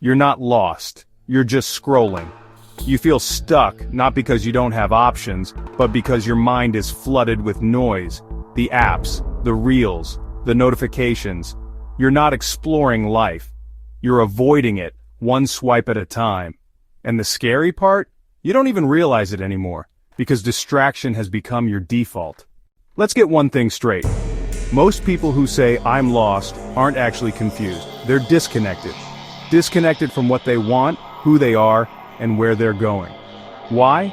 You're not lost, you're just scrolling. You feel stuck, not because you don't have options, but because your mind is flooded with noise. The apps, the reels, the notifications. You're not exploring life. You're avoiding it, one swipe at a time. And the scary part? You don't even realize it anymore, because distraction has become your default. Let's get one thing straight. Most people who say, "I'm lost," aren't actually confused. They're disconnected. Disconnected from what they want, who they are, and where they're going. Why?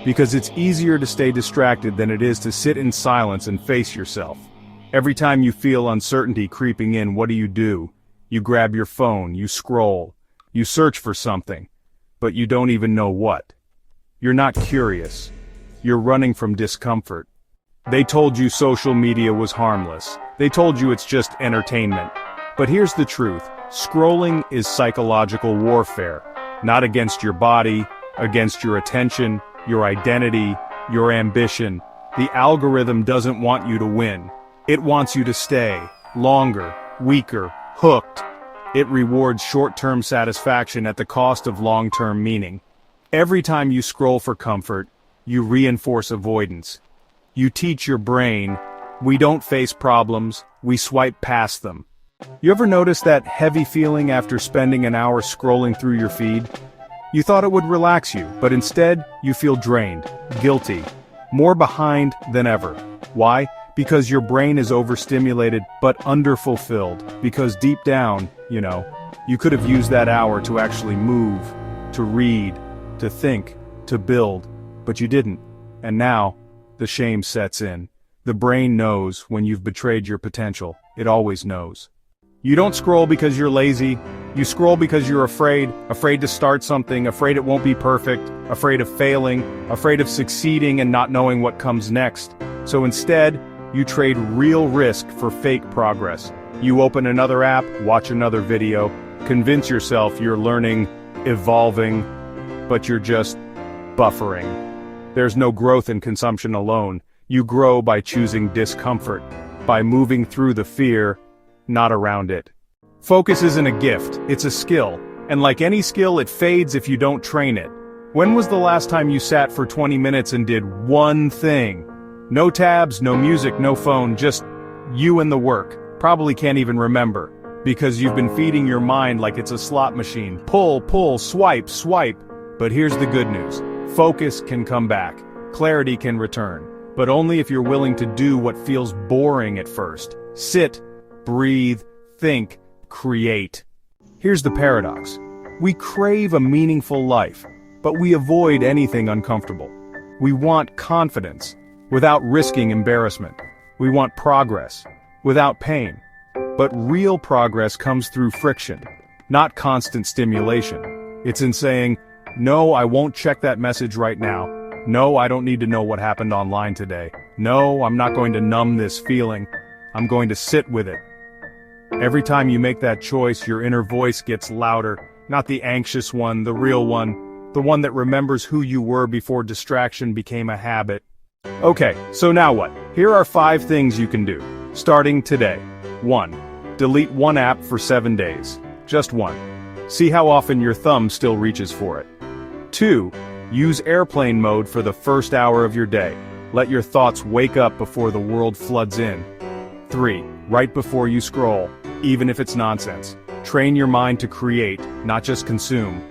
Because it's easier to stay distracted than it is to sit in silence and face yourself. Every time you feel uncertainty creeping in, what do? You grab your phone, you scroll, you search for something, but you don't even know what. You're not curious. You're running from discomfort. They told you social media was harmless. They told you it's just entertainment. But here's the truth. Scrolling is psychological warfare. Not against your body, against your attention, your identity, your ambition. The algorithm doesn't want you to win. It wants you to stay, longer, weaker, hooked. It rewards short-term satisfaction at the cost of long-term meaning. Every time you scroll for comfort, you reinforce avoidance. You teach your brain, we don't face problems, we swipe past them. You ever notice that heavy feeling after spending an hour scrolling through your feed? You thought it would relax you, but instead, you feel drained, guilty, more behind than ever. Why? Because your brain is overstimulated but underfulfilled, because deep down, you could have used that hour to actually move, to read, to think, to build, but you didn't. And now, the shame sets in. The brain knows when you've betrayed your potential. It always knows. You don't scroll because you're lazy. You scroll because you're afraid to start something, afraid it won't be perfect, afraid of failing, afraid of succeeding and not knowing what comes next. So instead, you trade real risk for fake progress. You open another app, watch another video, convince yourself you're learning, evolving, but you're just buffering. There's no growth in consumption alone. You grow by choosing discomfort, by moving through the fear, not around it. Focus isn't a gift, it's a skill. And like any skill, it fades if you don't train it. When was the last time you sat for 20 minutes and did one thing? No tabs, no music, no phone, just you and the work. Probably can't even remember, because you've been feeding your mind like it's a slot machine. Pull, swipe, swipe. But here's the good news. Focus can come back. Clarity can return. But only if you're willing to do what feels boring at first. Sit, breathe, think, create. Here's the paradox. We crave a meaningful life, but we avoid anything uncomfortable. We want confidence, without risking embarrassment. We want progress, without pain. But real progress comes through friction, not constant stimulation. It's in saying, no, I won't check that message right now. No, I don't need to know what happened online today. No, I'm not going to numb this feeling. I'm going to sit with it. Every time you make that choice, your inner voice gets louder, not the anxious one, the real one, the one that remembers who you were before distraction became a habit. Okay, so now what? Here are 5 things you can do, starting today. 1. Delete one app for 7 days. Just one. See how often your thumb still reaches for it. 2. Use airplane mode for the first hour of your day. Let your thoughts wake up before the world floods in. 3. Right before you scroll, even if it's nonsense. Train your mind to create, not just consume.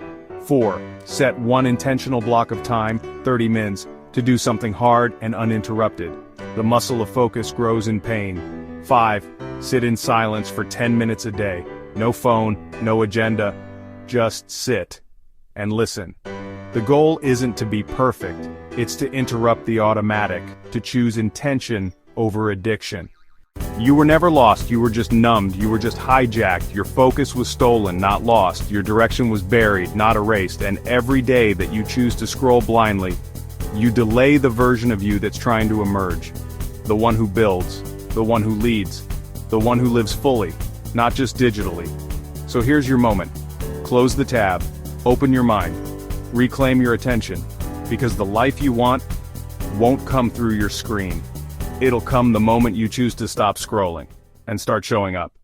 4. Set one intentional block of time, 30 minutes, to do something hard and uninterrupted. The muscle of focus grows in pain. 5. Sit in silence for 10 minutes a day. No phone, no agenda. Just sit and listen. The goal isn't to be perfect. It's to interrupt the automatic, to choose intention over addiction. You were never lost, you were just numbed, you were just hijacked, your focus was stolen, not lost, your direction was buried, not erased, and every day that you choose to scroll blindly, you delay the version of you that's trying to emerge. The one who builds, the one who leads, the one who lives fully, not just digitally. So here's your moment. Close the tab, open your mind, reclaim your attention, because the life you want won't come through your screen. It'll come the moment you choose to stop scrolling and start showing up.